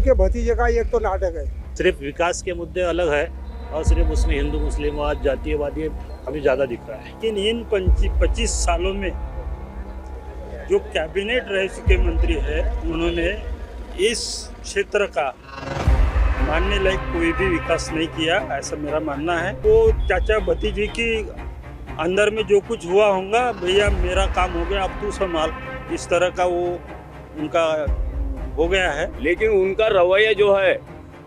उनके भतीजे का एक तो नाटक है। सिर्फ विकास के मुद्दे अलग है और सिर्फ उसमें हिंदू मुस्लिमवाद जातीयवादी अभी ज़्यादा दिख रहा है। लेकिन इन 25 सालों में जो कैबिनेट रह चुके मंत्री है, उन्होंने इस क्षेत्र का मानने लायक कोई भी विकास नहीं किया, ऐसा मेरा मानना है। वो चाचा भतीजे की अंदर में जो कुछ हुआ होगा, भैया मेरा काम हो गया अब तू संभाल, इस तरह का वो उनका हो गया है। लेकिन उनका रवैया जो है,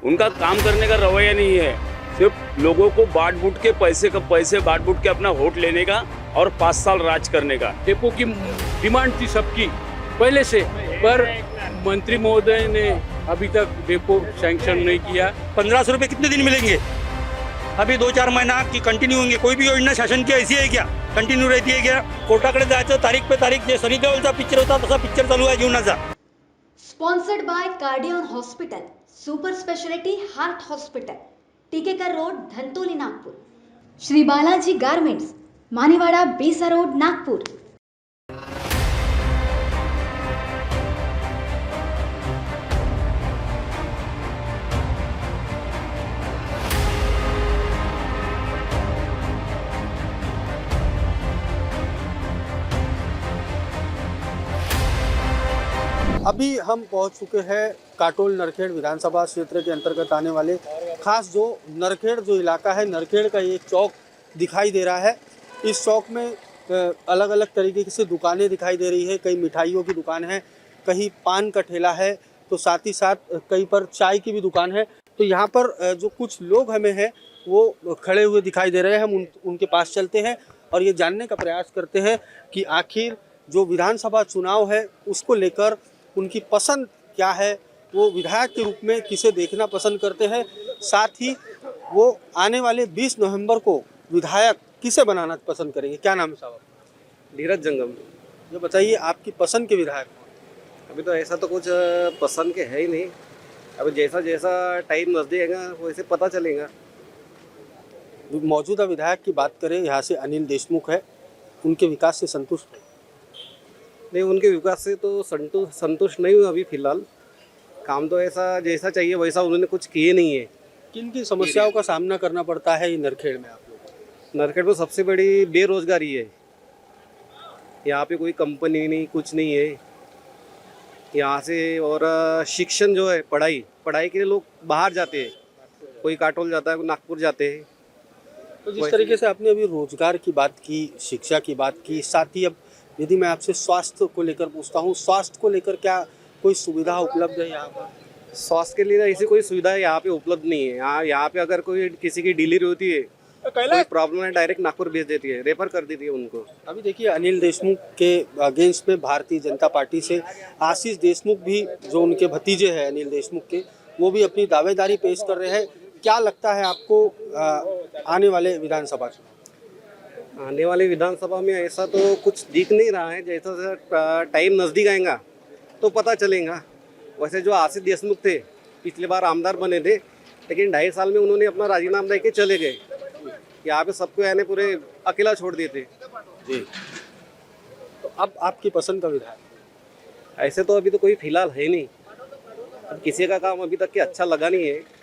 उनका काम करने का रवैया नहीं है, सिर्फ लोगों को बांट बूट के पैसे बांट बूट के अपना वोट लेने का और 5 साल राज करने का। डेपो की डिमांड थी सबकी पहले से, पर मंत्री महोदय ने अभी तक डेपो सैंक्शन नहीं किया। 1500 रुपये कितने दिन मिलेंगे? अभी 2-4 महीना की कंटिन्यू होंगे। कोई भी योजना शासन की ऐसी है क्या कंटिन्यू रहती है क्या? कोर्टाकडे जायचं तारीख पे तारीख, जे सनी देओलचा पिक्चर होता तसा पिक्चर चालू आहे जीवनाचा। Sponsored by Cardian hospital, super speciality heart hospital, Tikekar road, Dhantoli, Nagpur. Shri Balaji garments, Manewada, Besa road, Nagpur. अभी हम पहुंच चुके हैं काटोल नरखेड़ विधानसभा क्षेत्र के अंतर्गत आने वाले खास जो नरखेड़ जो इलाका है, नरखेड़ का एक चौक दिखाई दे रहा है। इस चौक में अलग अलग तरीके से दुकानें दिखाई दे रही है। कई मिठाइयों की दुकान है, कहीं पान का ठेला है, तो साथ ही साथ कहीं पर चाय की भी दुकान है। तो यहाँ पर जो कुछ लोग हमें हैं वो खड़े हुए दिखाई दे रहे हैं। हम उनके पास चलते हैं और ये जानने का प्रयास करते हैं कि आखिर जो विधानसभा चुनाव है उसको लेकर उनकी पसंद क्या है, वो विधायक के रूप में किसे देखना पसंद करते हैं, साथ ही वो आने वाले 20 नवंबर को विधायक किसे बनाना पसंद करेंगे। क्या नाम है साहब? धीरज जंगम। ये बताइए आपकी पसंद के विधायक? अभी तो ऐसा तो कुछ पसंद के है ही नहीं। अभी जैसा जैसा टाइम नजदीक आएगा वैसे पता चलेगा। मौजूदा विधायक की बात करें, यहाँ से अनिल देशमुख है, उनके विकास से संतुष्ट है? नहीं, उनके विकास से तो संतुष्ट नहीं हूँ अभी फिलहाल। काम तो ऐसा जैसा चाहिए वैसा उन्होंने कुछ किए नहीं है। किन किन समस्याओं का सामना करना पड़ता है नरखेड़ में आप लोग? नरखेड़ में सबसे बड़ी बेरोजगारी है। यहाँ पे कोई कंपनी नहीं, कुछ नहीं है यहाँ से। और शिक्षण जो है, पढ़ाई के लिए लोग बाहर जाते हैं, कोई काटोल जाता है, कोई नागपुर जाते हैं। तो जिस तरीके से आपने अभी रोजगार की बात की, शिक्षा की बात की, साथ ही अब यदि मैं आपसे स्वास्थ्य को लेकर पूछता हूँ, स्वास्थ्य को लेकर क्या कोई सुविधा उपलब्ध है यहाँ पर? स्वास्थ्य के लिए ऐसी कोई सुविधा यहाँ पे उपलब्ध नहीं है। यहाँ पे अगर कोई किसी की डिलीवरी होती है, कोई प्रॉब्लम है, डायरेक्ट नागपुर भेज देती है, रेफर कर देती है उनको। अभी देखिए अनिल देशमुख के अगेंस्ट में भारतीय जनता पार्टी से आशीष देशमुख भी, जो उनके भतीजे हैं अनिल देशमुख के, वो भी अपनी दावेदारी पेश कर रहे हैं। क्या लगता है आपको आने वाले विधानसभा चुनाव? आने वाले विधानसभा में ऐसा तो कुछ दिख नहीं रहा है। जैसा टाइम नज़दीक आएगा तो पता चलेगा। वैसे जो आशीष देशमुख थे, पिछली बार आमदार बने थे, लेकिन 2.5 साल में उन्होंने अपना राजीनामा दे के चले गए। यहाँ पे सबको यानी पूरे अकेला छोड़ दिए थे जी। तो अब आपकी पसंद का विधायक? ऐसे तो अभी तो कोई फिलहाल है नहीं। अब किसी का काम अभी तक के अच्छा लगा नहीं है।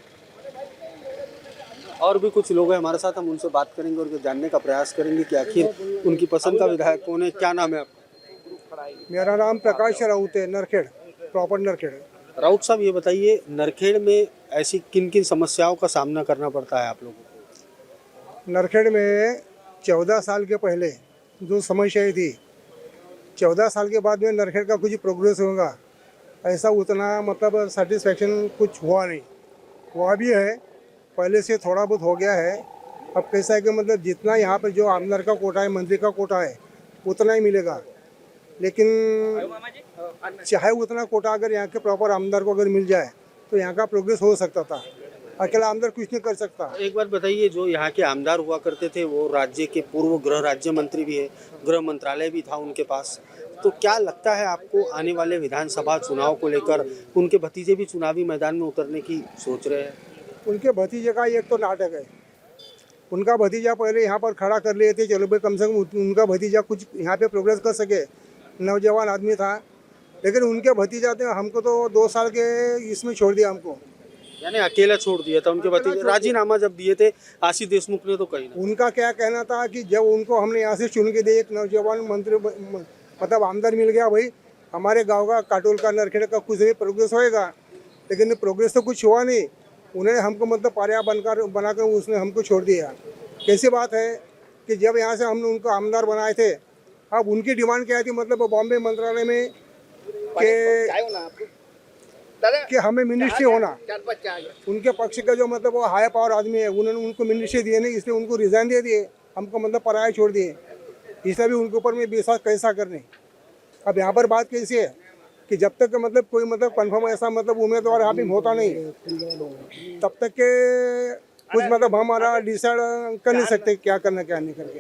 और भी कुछ लोग हैं हमारे साथ, हम उनसे बात करेंगे और जानने का प्रयास करेंगे कि आखिर उनकी पसंद का विधायक कौन है। क्या नाम है आपका? मेरा नाम प्रकाश राउत है, नरखेड़, प्रॉपर नरखेड़। राउत साहब, ये बताइए नरखेड़ में ऐसी किन किन समस्याओं का सामना करना पड़ता है आप लोगों को? नरखेड़ में 14 साल के पहले जो समस्याएं थी, 14 साल के बाद में नरखेड़ का कुछ प्रोग्रेस होगा ऐसा उतना मतलब सेटिस्फैक्शन कुछ हुआ नहीं। हुआ भी है, पहले से थोड़ा बहुत हो गया है। अब कैसा है कि मतलब जितना यहाँ पर जो आमदार का कोटा है, मंत्री का कोटा है, उतना ही मिलेगा। लेकिन चाहे उतना कोटा अगर यहाँ के प्रॉपर आमदार को अगर मिल जाए तो यहाँ का प्रोग्रेस हो सकता था। अकेला आमदार कुछ नहीं कर सकता। एक बार बताइए, जो यहाँ के आमदार हुआ करते थे वो राज्य के पूर्व गृह राज्य मंत्री भी है, गृह मंत्रालय भी था उनके पास, तो क्या लगता है आपको आने वाले विधानसभा चुनाव को लेकर उनके भतीजे भी चुनावी मैदान में उतरने की सोच रहे हैं? उनके भतीजे का एक तो नाटक है। उनका भतीजा पहले यहाँ पर खड़ा कर लिए थे, चलो भाई कम से कम उनका भतीजा कुछ यहाँ पे प्रोग्रेस कर सके। नौजवान आदमी था, लेकिन उनके भतीजा थे, हमको तो 2 साल के इसमें छोड़ दिया हमको। यानी अकेला छोड़ दिया था उनके भतीजे, राजीनामा जब दिए थे आशीष देशमुख ने तो कही ना। उनका क्या कहना था कि जब उनको हमने यहाँ से चुन के दिए, एक नौजवान मंत्री मतलब आमदार मिल गया, भाई हमारे गांव का काटोल का नरखेड़ का कुछ भी प्रोग्रेस होएगा, लेकिन प्रोग्रेस तो कुछ हुआ नहीं। उन्होंने हमको मतलब पारिया बनाकर उसने हमको छोड़ दिया। कैसी बात है कि जब यहाँ से हमने उनको आमदार बनाए थे, अब उनकी डिमांड क्या थी, मतलब बॉम्बे मंत्रालय में कि हमें मिनिस्ट्री होना, उनके पक्ष का जो मतलब वो हाई पावर आदमी है, उन्होंने उनको मिनिस्ट्री दिए नहीं, इसलिए उनको रिजाइन दे दिए, हमको मतलब पराया छोड़ दिए। इसलिए भी उनके ऊपर में विश्वास कैसा करने। अब यहाँ पर बात कैसी है कि जब तक मतलब कोई मतलब कंफर्म ऐसा मतलब उम्मीदवार यहाँ पे होता नहीं, तब तक के कुछ मतलब हमारा डिसाइड कर नहीं सकते क्या करना क्या नहीं करके।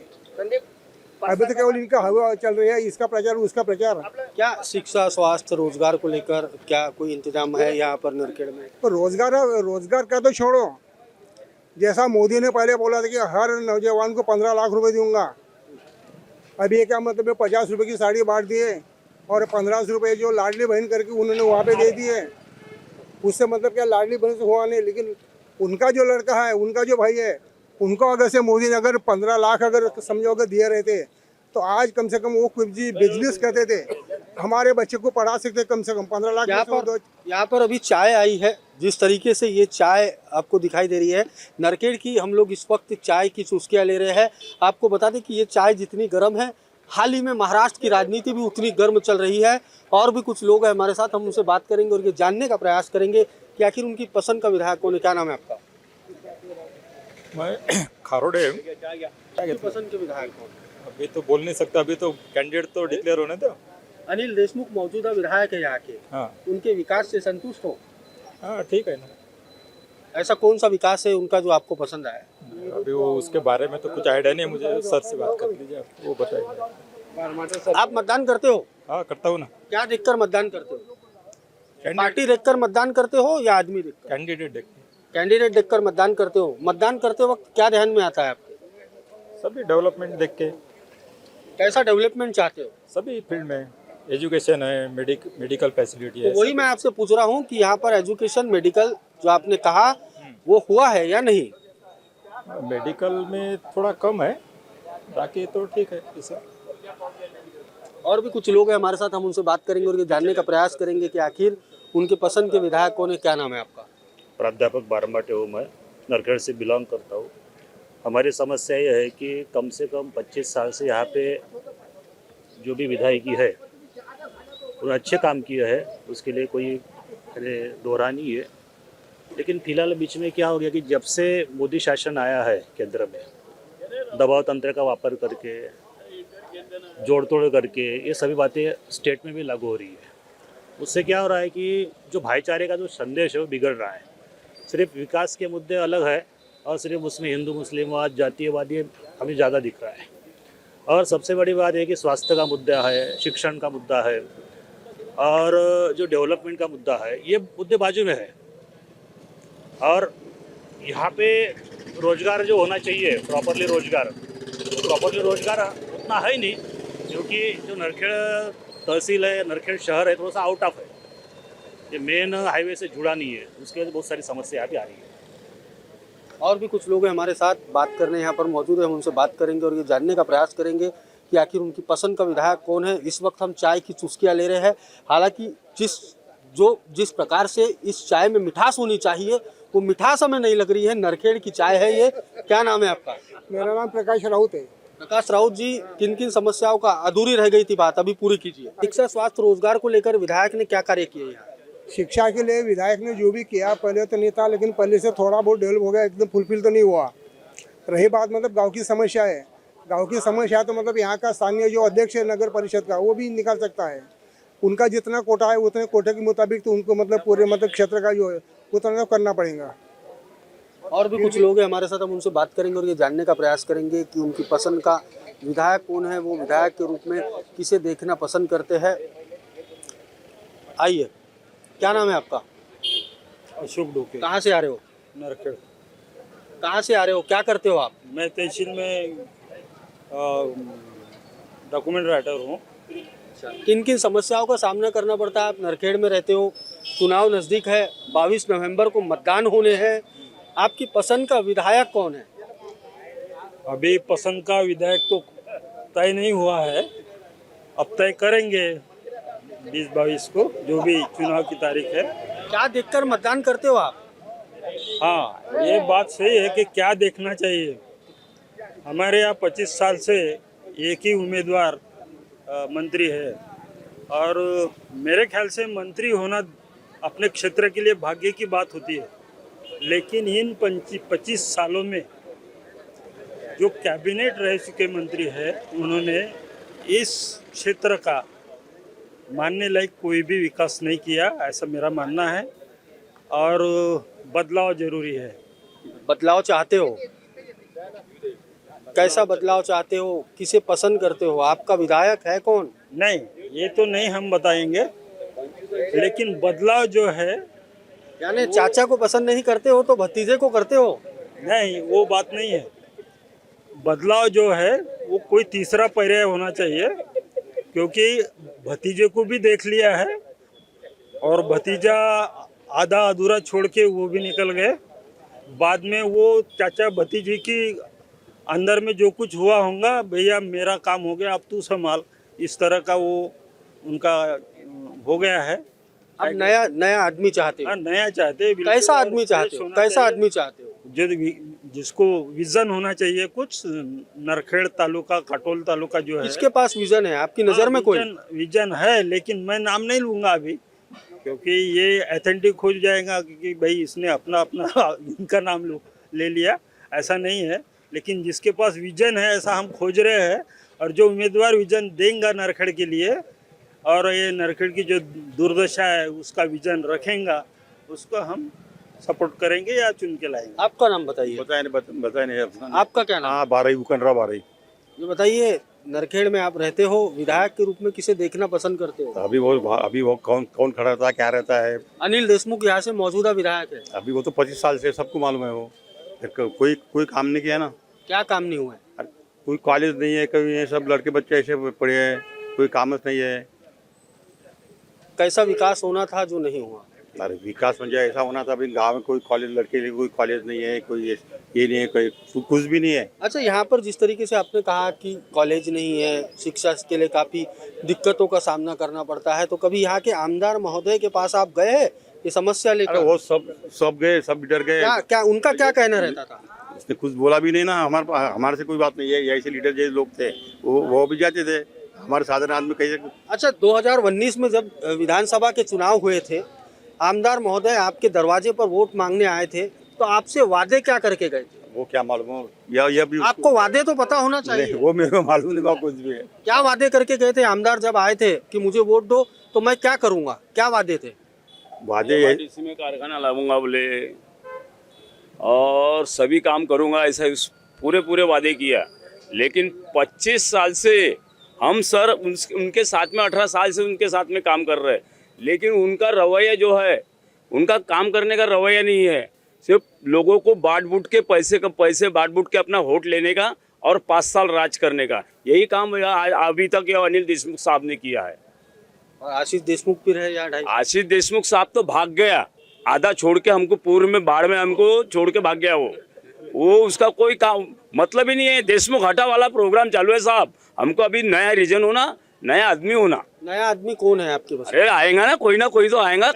अभी तो केवल इनका हवा चल रही है, इसका प्रचार उसका प्रचार। क्या शिक्षा स्वास्थ्य रोजगार को लेकर क्या कोई इंतजाम है यहाँ पर नरखेड़ में? तो रोजगार का तो छोड़ो, जैसा मोदी ने पहले बोला था कि हर नौजवान को 15 लाख रुपए दूंगा, अभी ये क्या मतलब 50 रुपए की साड़ी बांट दिए और 1500 रुपये जो लाडली बहन करके उन्होंने वहाँ पे दे दिए। उससे मतलब क्या लाडली बहन से हुआ नहीं, लेकिन उनका जो लड़का है, उनका जो भाई है, उनको अगर से मोदी ने अगर 15 लाख अगर समझो अगर दिए रहते तो आज कम से कम वो कुछ बिजनेस करते थे, हमारे बच्चे को पढ़ा सकते कम से कम 15 लाख। यहाँ पर अभी चाय आई है, जिस तरीके से ये चाय आपको दिखाई दे रही है नरखेड़ की, हम लोग इस वक्त चाय की चुस्कियाँ ले रहे हैं। आपको बता दें कि ये चाय जितनी गर्म है, हाल ही में महाराष्ट्र की राजनीति भी उतनी गर्म चल रही है। और भी कुछ लोग हैं हमारे साथ, हम उनसे बात करेंगे और ये जानने का प्रयास करेंगे कि आखिर उनकी पसंद का विधायक कौन है। क्या नाम है आपका? मैं खारोड़े हूँ। पसंद के विधायक कौन? अभी तो बोल नहीं सकता, अभी तो कैंडिडेट तो डिक्लेयर होने दो। अनिल देशमुख मौजूदा विधायक है यहाँ के। हाँ उनके विकास से संतुष्ट हो? हाँ ठीक है ना। ऐसा कौन सा विकास है उनका जो आपको पसंद आया? अभी वो उसके बारे में तो कुछ आइडिया नहीं मुझे, सर से बात कर लीजिए, वो बताइए। आप मतदान करते हो? हाँ करता हूँ ना। क्या देखकर मतदान करते हो? पार्टी देखकर मतदान करते हो या आदमी देखकर? कैंडिडेट देख कैंडिडेट देखकर मतदान करते हो। मतदान करते वक्त क्या ध्यान में आता है आपके? सभी डेवलपमेंट देख के। कैसा डेवलपमेंट चाहते हो? सभी फील्ड में, एजुकेशन है, मेडिकल फैसिलिटी है। तो वही मैं आपसे पूछ रहा हूँ कि यहाँ पर एजुकेशन मेडिकल जो आपने कहा वो हुआ है या नहीं? मेडिकल में थोड़ा कम है, बाकी तो ठीक है। इसे और भी कुछ लोग हैं हमारे साथ, हम उनसे बात करेंगे और ये जानने का प्रयास करेंगे कि आखिर उनके पसंद के विधायक कौन है। क्या नाम है आपका? प्राध्यापक बारम्बाटे हूँ मैं, नरखेड़ से बिलोंग करता हूँ। हमारी समस्या ये है कि कम से कम 25 साल से यहाँ पे जो भी विधायकी है उन्होंने अच्छे काम किए हैं, उसके लिए कोई दोहरा नहीं है। लेकिन फिलहाल बीच में क्या हो गया कि जब से मोदी शासन आया है केंद्र में, दबाव तंत्र का वापर करके, जोड़ तोड़ करके, ये सभी बातें स्टेट में भी लागू हो रही है। उससे क्या हो रहा है कि जो भाईचारे का जो संदेश है वो बिगड़ रहा है। सिर्फ विकास के मुद्दे अलग है और सिर्फ उसमें हिंदू मुस्लिमवाद, जातीयवादी हमें ज़्यादा दिख रहा है। और सबसे बड़ी बात है कि स्वास्थ्य का मुद्दा है, शिक्षण का मुद्दा है और जो डेवलपमेंट का मुद्दा है, ये मुद्दे बाजू में है। और यहाँ पे रोजगार जो होना चाहिए, प्रॉपरली रोजगार उतना है नहीं, क्योंकि जो नरखेड़ तहसील है, नरखेड़ शहर है, थोड़ा सा आउट ऑफ है, ये मेन हाईवे से जुड़ा नहीं है, उसके वजह से बहुत सारी समस्या यहाँ पे आ रही है। और भी कुछ लोग हैं हमारे साथ, बात करने यहाँ पर मौजूद है, हम उनसे बात करेंगे और ये जानने का प्रयास करेंगे कि आखिर उनकी पसंद का विधायक कौन है। इस वक्त हम चाय की चुस्कियाँ ले रहे हैं। हालांकि जिस प्रकार से इस चाय में मिठास होनी चाहिए वो मिठास हमें नहीं लग रही है। नरखेड़ की चाय है ये। क्या नाम है आपका? मेरा नाम प्रकाश राउत है। प्रकाश राउत जी, किन किन समस्याओं का अधूरी रह गई थी बात, अभी पूरी कीजिए। शिक्षा स्वास्थ्य रोजगार को लेकर विधायक ने क्या कार्य किए यहाँ? शिक्षा के लिए विधायक ने जो भी किया, पहले तो नहीं था, लेकिन पहले से थोड़ा बहुत डेवलप हो गया, एकदम फुलफिल तो नहीं हुआ। रही बात मतलब गांव की समस्या है, गांव की समस्या तो मतलब यहाँ का स्थानीय जो अध्यक्ष है नगर परिषद का, वो भी निकाल सकता है। उनका जितना कोटा है उतने कोटे के मुताबिक तो उनको मतलब पूरे मतलब क्षेत्र का जो है उतना करना पड़ेगा। और भी कुछ लोग हैं हमारे साथ, हम उनसे बात करेंगे और ये जानने का प्रयास करेंगे कि उनकी पसंद का विधायक कौन है, वो विधायक के रूप में किसे देखना पसंद करते हैं। आइए, क्या नाम है आपका? अशोक डोके। कहाँ से आ रहे हो? नरखेड़। कहाँ से आ रहे हो, क्या करते हो आप? मैं तहसील में डॉक्यूमेंट राइटर हूँ। अच्छा, किन किन समस्याओं का सामना करना पड़ता है? आप नरखेड़ में रहते हो, चुनाव नज़दीक है, 22 नवंबर को मतदान होने हैं, आपकी पसंद का विधायक कौन है? अभी पसंद का विधायक तो तय नहीं हुआ है, अब तय करेंगे 20-22 को, जो भी चुनाव की तारीख है। क्या देखकर मतदान करते हो आप? हाँ, ये बात सही है कि क्या देखना चाहिए। हमारे यहाँ 25 साल से एक ही उम्मीदवार मंत्री है, और मेरे ख्याल से मंत्री होना अपने क्षेत्र के लिए भाग्य की बात होती है, लेकिन इन 25 सालों में जो कैबिनेट रह चुके मंत्री है, उन्होंने इस क्षेत्र का मानने लायक कोई भी विकास नहीं किया, ऐसा मेरा मानना है। और बदलाव जरूरी है। बदलाव चाहते हो? कैसा बदलाव चाहते हो? किसे पसंद करते हो? आपका विधायक है कौन? नहीं, ये तो नहीं हम बताएंगे, लेकिन बदलाव जो है, यानी चाचा को पसंद नहीं करते हो तो भतीजे को करते हो? नहीं, वो बात नहीं है। बदलाव जो है वो कोई तीसरा पर्याय होना चाहिए, क्योंकि भतीजे को भी देख लिया है और भतीजा आधा अधूरा छोड़ के वो भी निकल गए। बाद में वो चाचा भतीजे की अंदर में जो कुछ हुआ होगा, भैया मेरा काम हो गया, अब तू संभाल, इस तरह का वो उनका हो गया है। अब नया आदमी चाहते हो? हाँ, नया चाहते हैं। कैसा आदमी चाहते हो? कैसा आदमी चाहते हो? जो जिसको विजन होना चाहिए कुछ, नरखेड़ तालुका, काटोल तालुका जो है। किसके पास विजन है आपकी नजर में? कोई विजन है, लेकिन मैं नाम नहीं लूंगा अभी, क्योंकि ये ऑथेंटिक हो जाएगा कि भाई इसने अपना इनका नाम ले लिया, ऐसा नहीं है। लेकिन जिसके पास विजन है, ऐसा हम खोज रहे हैं, और जो उम्मीदवार विजन देंगे नरखेड़ के लिए, और ये नरखेड़ की जो दुर्दशा है उसका विजन रखेगा, उसको हम सपोर्ट करेंगे या चुन के लाएंगे। आपका नाम बताइए। बताए नहीं। आपका क्या नाम? हाँ, बारही उकनरा बारही। ये बताइए, नरखेड़ में आप रहते हो, विधायक के रूप में किसे देखना पसंद करते हो? अभी वो कौन खड़ा रहता है, क्या रहता है? अनिल देशमुख यहाँ से मौजूदा विधायक है। अभी वो तो 25 साल से सबको मालूम है। वो कोई काम नहीं किया ना। क्या काम नहीं हुआ है? कोई कॉलेज नहीं है, कभी ये सब लड़के बच्चे ऐसे पढ़े हैं, कोई काम नहीं है। कैसा विकास होना था जो नहीं हुआ? अरे विकास म्हणजे ऐसा होना था, अभी गांव में कोई कॉलेज, लड़के के लिए कोई कॉलेज नहीं है, कोई ये नहीं है, कोई कुछ भी नहीं है। अच्छा, यहाँ पर जिस तरीके से आपने कहा कि कॉलेज नहीं है, शिक्षा के लिए काफ़ी दिक्कतों का सामना करना पड़ता है, तो कभी यहाँ के आमदार महोदय के पास आप गए हैं ये समस्या लेकर? वो सब गए, सब डर गए। क्या उनका क्या कहना रहता था? उसने कुछ बोला भी नहीं ना। हमारे से कोई बात नहीं है। ऐसे लीडर जैसे लोग थे, वो भी जाते थे, हमारे साधारण आदमी कैसे। अच्छा, 2019 में जब विधानसभा के चुनाव हुए थे, आमदार महोदय आपके दरवाजे पर वोट मांगने आए थे, तो आपसे वादे क्या करके गए थे? वो क्या मालूम हो, या भी आपको वादे तो पता होना चाहिए। वो मेरे को मालूम नहीं कुछ भी है। क्या वादे करके गए थे आमदार जब आए थे कि मुझे वोट दो तो मैं क्या करूंगा? क्या वादे थे? वादे में कारखाना लाऊंगा बोले, और सभी काम करूंगा, ऐसा पूरे वादे किया। लेकिन 25 साल से हम सर उनके साथ में, 18 साल से उनके साथ में काम कर रहे हैं, लेकिन उनका रवैया जो है, उनका काम करने का रवैया नहीं है। सिर्फ लोगों को बांट बूट के पैसे बांट बूट के अपना वोट लेने का और 5 साल राज करने का, यही काम अभी तक ये अनिल देशमुख साहब ने किया है। और आशीष देशमुख भी रहे या ढाई? आशीष देशमुख साहब तो भाग गया, आधा छोड़ के हमको पूर्व में बाढ़ में हमको छोड़ के भाग गया। वो उसका कोई काम मतलब ही नहीं है। देशमुख हटा वाला प्रोग्राम चालू है साहब। हमको अभी नया रीजन होना, नया आदमी होना। नया आदमी कौन है आपके पास? अरे आएगा ना कोई तो आएगा,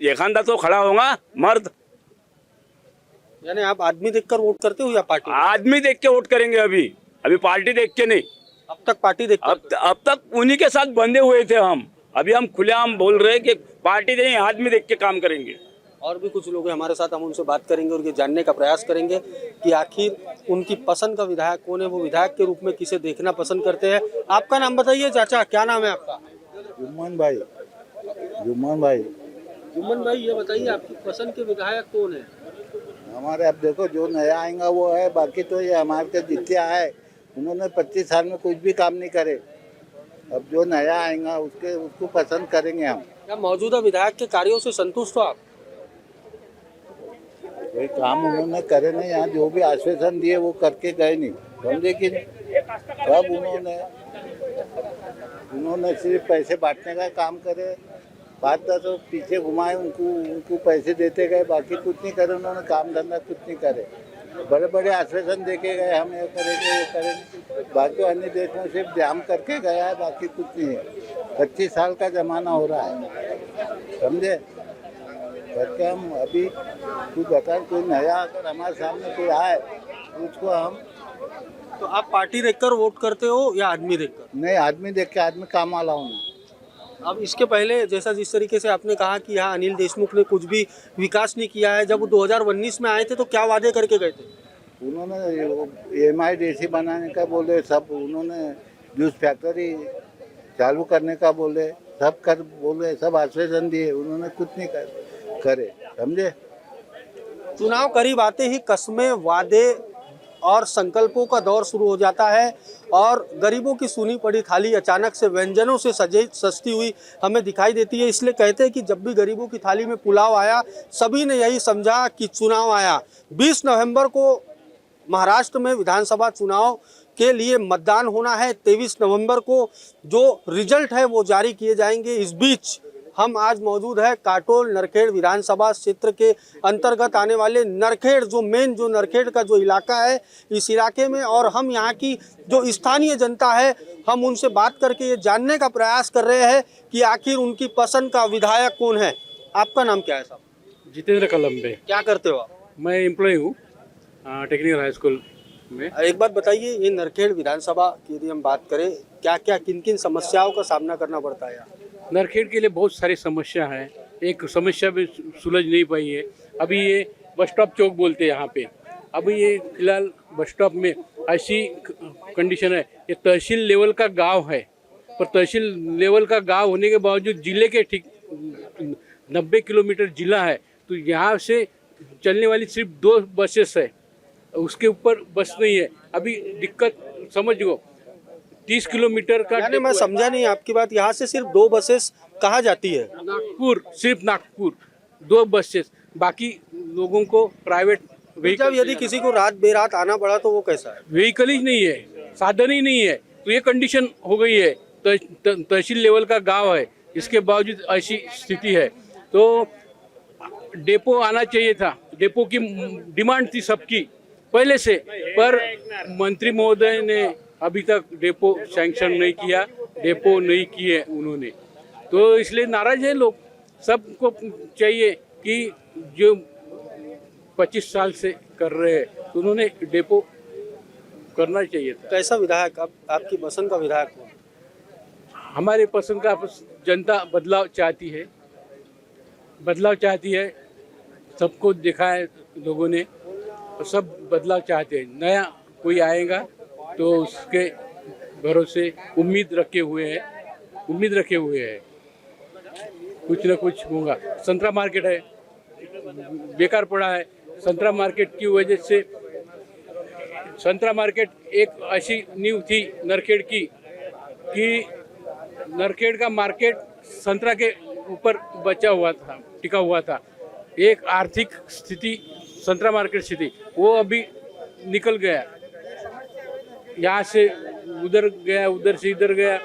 एखादा तो खड़ा होगा मर्द। यानी आप आदमी देखकर वोट करते हो या पार्टी? आदमी देख के वोट करेंगे, अभी पार्टी देख के नहीं। अब तक पार्टी देख, अब तक उन्हीं के साथ बंधे हुए थे हम। अभी हम खुलेआम बोल रहे हैं कि पार्टी नहीं, आदमी देख के काम करेंगे। और भी कुछ लोग हैं हमारे साथ, हम उनसे बात करेंगे और ये जानने का प्रयास करेंगे कि आखिर उनकी पसंद का विधायक कौन है, वो विधायक के रूप में किसे देखना पसंद करते हैं। आपका नाम बताइए चाचा, क्या नाम है आपका? जुम्मन भाई। जुम्मन भाई, ये बताइए आपकी पसंद के विधायक कौन है? हमारे अब देखो जो नया आएगा वो है, बाकी तो ये हमारे के जितने आए उन्होंने 25 साल में कुछ भी काम नहीं करे। अब जो नया आएगा उसको पसंद करेंगे हम। क्या मौजूदा विधायक के कार्यों से संतुष्ट हो आप? कोई काम उन्होंने करे नहीं, यहाँ जो भी आश्वासन दिए वो करके गए नहीं, समझे कि अब उन्होंने उन्होंने सिर्फ पैसे बांटने का काम करे, बात तो पीछे घुमाए, उनको पैसे देते गए, बाकी कुछ नहीं करे उन्होंने, काम धंधा कुछ नहीं करे। बड़े बड़े आश्वासन देके गए, हम ये करेंगे, बाकी अन्य देश में सिर्फ जाम करके गया है, बाकी कुछ नहीं है। 25 साल का जमाना हो रहा है, समझे। करके हम अभी कुछ बता, कोई नया अगर हमारे सामने कोई आए उसको हम। तो आप पार्टी देखकर वोट करते हो या आदमी देखकर? नहीं, आदमी देख के, आदमी काम वाला हूँ मैं। अब इसके पहले जैसा जिस तरीके से आपने कहा कि यहाँ अनिल देशमुख ने कुछ भी विकास नहीं किया है, जब वो 2019 में आए थे तो क्या वादे करके गए थे? उन्होंने MIDC बनाने का बोले, सब उन्होंने जूस फैक्ट्री चालू करने का बोले, सब कर बोले, सब आश्वासन दिए, उन्होंने कुछ नहीं करे, समझे। चुनाव करीब आते ही कस्में, वादे और संकल्पों का दौर शुरू हो जाता है और गरीबों की सुनी पड़ी थाली अचानक से व्यंजनों से सजती हुई हमें दिखाई देती है। इसलिए कहते हैं कि जब भी गरीबों की थाली में पुलाव आया, सभी ने यही समझा कि चुनाव आया। 20 नवंबर को महाराष्ट्र में विधानसभा चुनाव के लिए मतदान होना है। 23 नवंबर को जो रिजल्ट है वो जारी किए जाएंगे। इस बीच हम आज मौजूद है काटोल नरखेड़ विधानसभा क्षेत्र के अंतर्गत आने वाले नरखेड़, जो नरखेड़ का जो इलाका है, इस इलाके में, और हम यहाँ की जो स्थानीय जनता है, हम उनसे बात करके ये जानने का प्रयास कर रहे हैं कि आखिर उनकी पसंद का विधायक कौन है। आपका नाम क्या है साहब? जितेंद्र कलम्बे। क्या करते हो आप? मैं एम्प्लॉय हूँ टेक्निकल हाई स्कूल में। एक बात बताइए, ये नरखेड़ विधानसभा की यदि हम बात करें, क्या क्या किन किन समस्याओं का सामना करना पड़ता है? नरखेड़ के लिए बहुत सारी समस्या है, एक समस्या भी सुलझ नहीं पाई है। अभी ये बस स्टॉप चौक बोलते हैं यहाँ पे, अभी ये फिलहाल बस स्टॉप में ऐसी कंडीशन है, ये तहसील लेवल का गांव है, पर तहसील लेवल का गांव होने के बावजूद जिले के ठीक 90 किलोमीटर जिला है, तो यहाँ से चलने वाली सिर्फ 2 बसेस है, उसके ऊपर बस नहीं है। अभी दिक्कत समझ लो, 30 किलोमीटर का। यानी मैं समझा नहीं आपकी बात, यहाँ से सिर्फ 2 बसेस कहाँ जाती है? नागपुर, सिर्फ नागपुर 2 बसेस, बाकी लोगों को प्राइवेट व्हीकल। यदि किसी को रात बेरात आना पड़ा तो वो कैसा है? व्हीकल ही नहीं है, साधन ही नहीं है, तो ये कंडीशन हो गई है। तहसील लेवल का गांव है, इसके बावजूद ऐसी स्थिति है। तो डेपो आना चाहिए था, डेपो की डिमांड थी सबकी पहले से, पर मंत्री महोदय ने अभी तक डेपो सैंक्शन नहीं किया, डेपो नहीं किए उन्होंने, तो इसलिए नाराज है लोग। सबको चाहिए कि जो 25 साल से कर रहे हैं, तो उन्होंने डेपो करना चाहिए था। कैसा विधायक आपकी पसंद का विधायक कौन? हमारे पसंद का जनता बदलाव चाहती है, बदलाव चाहती है, सबको देखा है लोगों ने, और सब बदलाव चाहते हैं। नया कोई आएगा तो उसके भरोसे उम्मीद रखे हुए हैं कुछ न कुछ होगा। संतरा मार्केट है, बेकार पड़ा है। संतरा मार्केट की वजह से, संतरा मार्केट एक ऐसी नींव थी नरखेड़ की कि नरखेड़ का मार्केट संतरा के ऊपर बचा हुआ था, टिका हुआ था। एक आर्थिक स्थिति, संतरा मार्केट स्थिति, वो अभी निकल गया, यहाँ से उधर गया, उधर से इधर गया,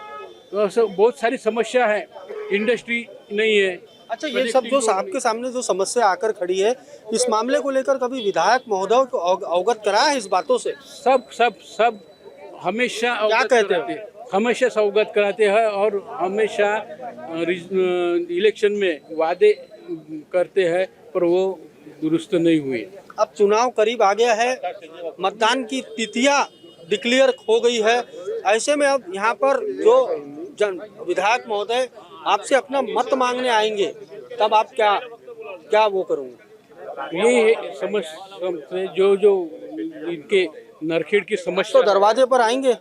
तो सब बहुत सारी समस्या है। इंडस्ट्री नहीं है। अच्छा, ये सब जो आपके सामने जो समस्या आकर खड़ी है, इस मामले को लेकर कभी विधायक महोदय को अवगत कराया है इस बातों से? सब हमेशा अवगत कराते हैं, हमेशा अवगत कराते हैं, और हमेशा इलेक्शन में वादे करते हैं, पर वो दुरुस्त नहीं हुए। अब चुनाव करीब आ गया है, मतदान की तिथियां डिक्लेयर हो गई है, ऐसे में अब यहाँ पर जो विधायक महोदय आपसे अपना मत मांगने आएंगे, तब आप क्या वो करोगे? ये समस्या जो इनके नरखेड़ की समस्या, तो दरवाजे पर आएंगे?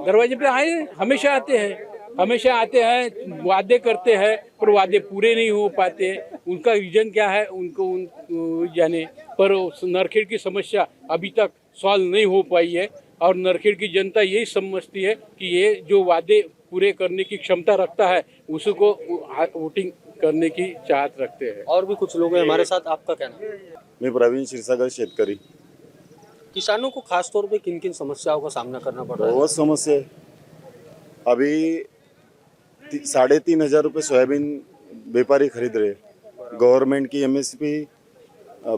दरवाजे पे आए, हमेशा आते हैं, वादे करते हैं, पर वादे पूरे नहीं हो पाते हैं। उनका रीजन क्या है उनको जाने, पर नरखेड़ की समस्या अभी तक सॉल्व नहीं हो पाई है, और नरखेड़ की जनता यही समझती है कि ये जो वादे पूरे करने की क्षमता रखता है, उसको वोटिंग करने की चाहत रखते हैं। और भी कुछ लोग हैं हमारे साथ, आपका क्या नाम? मैं प्रवीण क्षीरसागर, शेतकरी। किसानों को खास तौर पे किन किन समस्याओं का सामना करना पड़ रहा है? बहुत समस्या है। अभी 3,500 रुपये सोयाबीन व्यापारी खरीद रहे हैं। गवर्नमेंट की MSP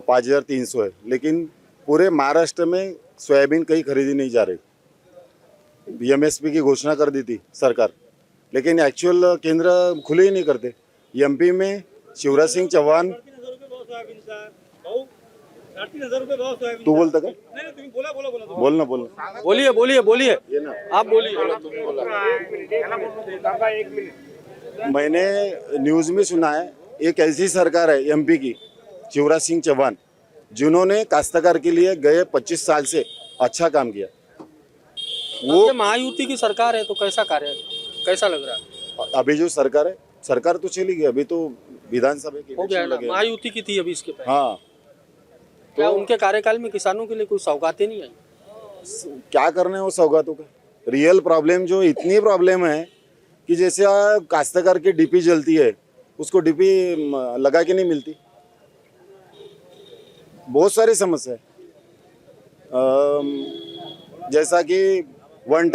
5,300 है, लेकिन पूरे महाराष्ट्र में सोयाबीन कहीं खरीदी नहीं जा रही। MSP की घोषणा कर दी थी सरकार, लेकिन एक्चुअल केंद्र खुले ही नहीं करते। MP में शिवराज सिंह चौहान, तू बोलता का? बोलना बोलिए आप बोलिए। मैंने न्यूज़ में सुना है एक ऐसी सरकार है MP की, शिवराज सिंह चौहान, जिन्होंने काश्तकार के लिए गए 25 साल से अच्छा काम किया। वो महायुति की सरकार है तो कैसा कार्य कैसा लग रहा है? अभी जो सरकार है, सरकार तो चली गई, अभी तो विधानसभा की हो गया इलेक्शन ना, लगे। महायुति की थी अभी इसके पहले। हाँ, क्या उनके कार्यकाल में किसानों के लिए कोई सौगातें नहीं आई? क्या करने वो सौगातों का? रियल प्रॉब्लम जो इतनी प्रॉब्लम है कि जैसे काश्तकार की DP जलती है, उसको DP लगा के नहीं मिलती। बहुत सारी समस्या है। जैसा कि वन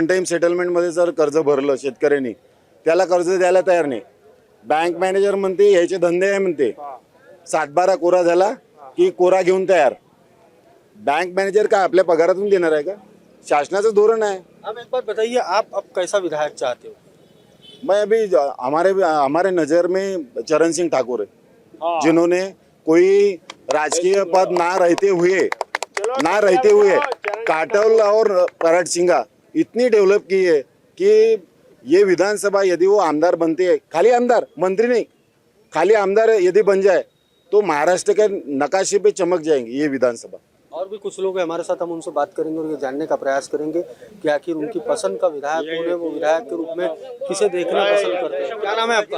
टाइम सेटलमेंटमध्ये जर कर्ज भरलं शेतकऱ्यांनी, त्याला कर्ज द्यायला तयार नाही। बँक मॅनेजर म्हणते याचे धंदे आहे म्हणते, 7-12 कोरा झाला की कोरा घेऊन तयार। बँक मॅनेजर काय आपल्या पगारातून देणार आहे का? शासनाचं धोरण आहे। अब एक बात बताइए, आप अब कैसा विधायक चाहते हो? मैं अभी हमारे नज़र में चरण सिंह ठाकुर है, जिन्होंने कोई राजकीय पद ना रहते हुए काटोल और पराठ सिंगा इतनी डेवलप की है कि ये विधानसभा यदि वो आमदार बनते हैं, खाली आमदार, मंत्री नहीं, खाली आमदार यदि बन जाए तो महाराष्ट्र के नकाशे पे चमक जाएंगे ये विधानसभा। और भी कुछ लोग हैं हमारे साथ, हम उनसे बात करेंगे और ये जानने का प्रयास करेंगे कि आखिर उनकी पसंद का विधायक कौन है, वो विधायक के रूप में किसे देखना पसंद करते हैं। क्या नाम है आपका?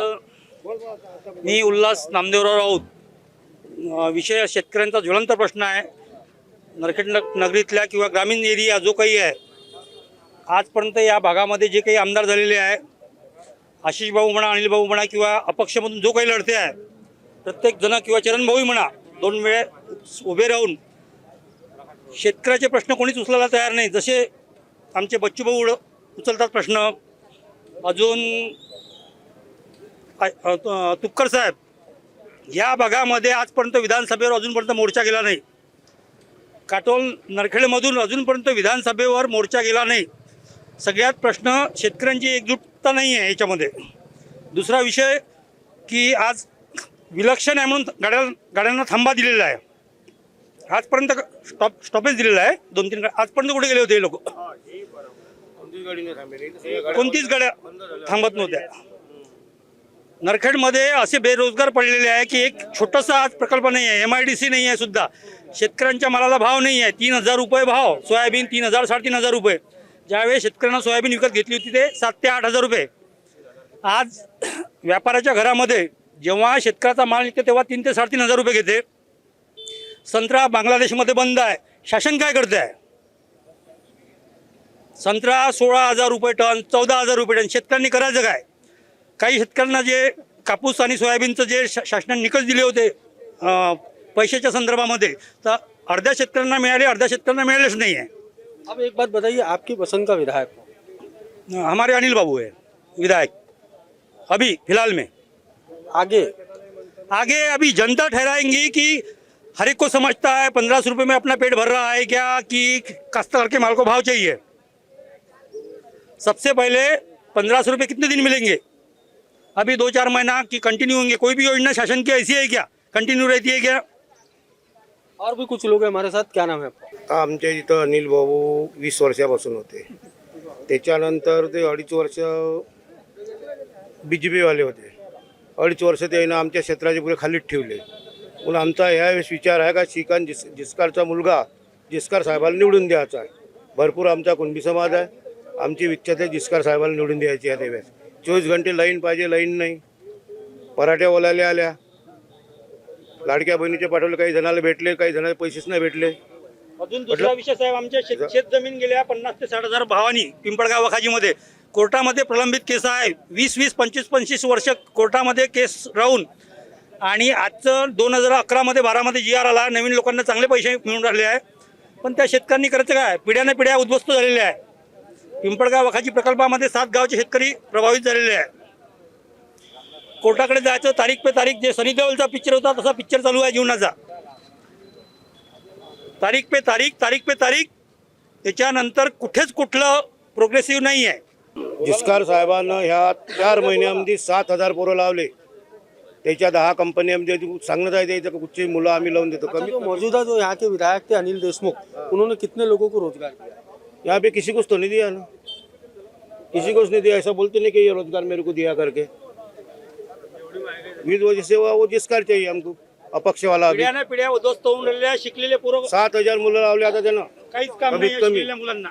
मी उल्हास नामदेवराव राऊत। विषय शेतकऱ्यांचा ज्वलंत प्रश्न आहे। नरखेड नगरीतल्या किंवा ग्रामीण एरिया जो काही आहे, आजपर्यंत या भागामध्ये जे काही आमदार झालेले आहे, आशिष भाऊ म्हणा, अनिल भाऊ म्हणा किंवा अपक्षमधून जो काही लढते आहे, प्रत्येक जण किंवा चरण भाऊ म्हणा, 2 वेळे उभे राहून शेतकऱ्याचे प्रश्न कोणीच उचलायला तयार नाही। जसे आमचे बच्चू भाऊ उचलतात प्रश्न, अजून तुपकर साहेब, या भागामध्ये आजपर्यंत विधानसभेवर अजूनपर्यंत मोर्चा गेला नाही। काटोल नरखेडमधून अजूनपर्यंत विधानसभेवर मोर्चा गेला नाही। सगळ्यात प्रश्न शेतकऱ्यांची एकजुटता नाही आहे याच्यामध्ये। दुसरा विषय की आज विलक्षण आहे म्हणून गाड्यांना थांबा दिलेला आहे। आजपर्यंत स्टॉपेज दिलेला आहे 2-3 आजपर्यंत कुठे गेले होते हे लोक? कोणतीच गाड्या थांबत नव्हत्या। नरखेडमध्ये असे बेरोजगार पडलेले आहे की एक छोटासा आज प्रकल्प नाही आहे, MIDC नाही आहे सुद्धा। शेतकऱ्यांच्या मालाला भाव नाही आहे, 3,000 रुपये भाव, सोयाबीन 3,000 3,500 रुपये। ज्यावेळी शेतकऱ्यांना सोयाबीन विकत घेतली होती ते 7,000 ते 8,000 रुपये। आज व्यापाऱ्याच्या घरामध्ये जेव्हा शेतकऱ्याचा माल निघते तेव्हा 3,000 ते 3,500 रुपये घेते। संत्रा बांगलादेशमध्ये बंद आहे, शासन काय करते आहे? संत्रा 16,000 रुपये टन, 14,000 रुपये टन, शेतकऱ्यांनी करायचं काय? काही शेतकऱ्यांना जे कापूस आणि सोयाबीनचं जे शासनाने निकष दिले होते पैशाच्या संदर्भामध्ये, तर अर्ध्या शेतकऱ्यांना मिळाले, अर्ध्या शेतकऱ्यांना मिळालेच नाही आहे। अब एक बात बताइए, आपकी पसंद का विधायक कौन? हमारे अनिल बाबू है विधायक अभी फिलहाल में। आगे अभी जनता ठहराएंगी कि हर एक को समझता है 1500 रुपये में अपना पेट भर रहा है क्या, कि काश्तकार के माल को भाव चाहिए। सबसे पहले 1500 रुपये कितने दिन मिलेंगे? अभी 2-4 महीना की कंटिन्यू होंगे? कोई भी योजना शासन की ऐसी है क्या कंटिन्यू रहती है क्या? और भी कुछ लोग हैं हमारे साथ, क्या नाम है आपका? आमच्या इथं अनिल भाऊ 20 वर्षापासून होते, त्याच्यानंतर ते 2.5 वर्ष BJP वाले होते। 2.5 वर्ष त्यानं आमच्या क्षेत्राचे पुरे खालीच ठेवले। म्हणून आमचा यावेळेस विचार आहे का श्रीकांत जिचकारचा मुलगा जिचकार साहेबाला निवडून द्यायचा आहे। भरपूर आमचा कुणबी समाज आहे, आमची इच्छा आहे जिचकार साहेबाला निवडून द्यायची आहे। त्यावेळेस 24 घंटे लाईन पाहिजे, लाईन नाही। पराठ्यावाल्याला आल्या, लाडक्या बहिणीचे पाठवले, काही जणाला भेटले, काही जणाला पैसेच नाही भेटले। अजून दुसरा विषय साहेब, आमच्या शेत जमीन गेल्या 50,000 ते 60,000 भावानी पिंपळगाव खाजीमध्ये कोर्टामध्ये प्रलंबित केस आहे। 20-20, 25-25 वर्ष कोर्टामध्ये केस राहून, आणि आजचं 2011 मध्ये 12 मध्ये GR आला, नवीन लोकांना चांगले पैसे मिळून राहिले आहे। पण त्या शेतकऱ्यांनी करायचं काय? पिढ्याने पिढ्या उद्ध्वस्त झालेल्या आहे. पिंपळगाव वाघाजी प्रकल्पामध्ये 7 गावचे शेतकरी प्रभावित झालेले आहे. कोर्टाकडे जायचं, तारीख पे तारीख, जे सनी देओलचा पिक्चर होता तसा पिक्चर चालू आहे जीवनाचा. तारीख पे तारीख, तारीख पे तारीख, त्याच्यानंतर कुठेच कुठलं प्रोग्रेसिव्ह नाही आहे. जिचकार साहेबांना ह्या 4 महिन्यामध्ये 7,000 पोरं लावले. त्याच्या 10 कंपन्यांमध्ये सांगण्यात आहे त्याचं कुठची मुलं आम्ही लावून देतो. अच्छा, जो मौजूदा जो यहाँ के विधायक थे अनिल देशमुख, उन्होंने कितने लोगों को रोजगार दिया? यहाँ पे किसी को तो नहीं दिया ना, किसी को नहीं दिया. ऐसा बोलते नहीं कि ये रोजगार मेरे को दिया करके. इस वजह से वो जिसकार चाहिए हमको, अपक्ष वाला. अभी पिढ्याने पिढ्या उद्ध्वस्त होऊन राहिल्या. शिकलेले पोरं 7,000 मुलं लावले आता त्यानं. काहीच काम नाही शिकलेल्या मुलांना.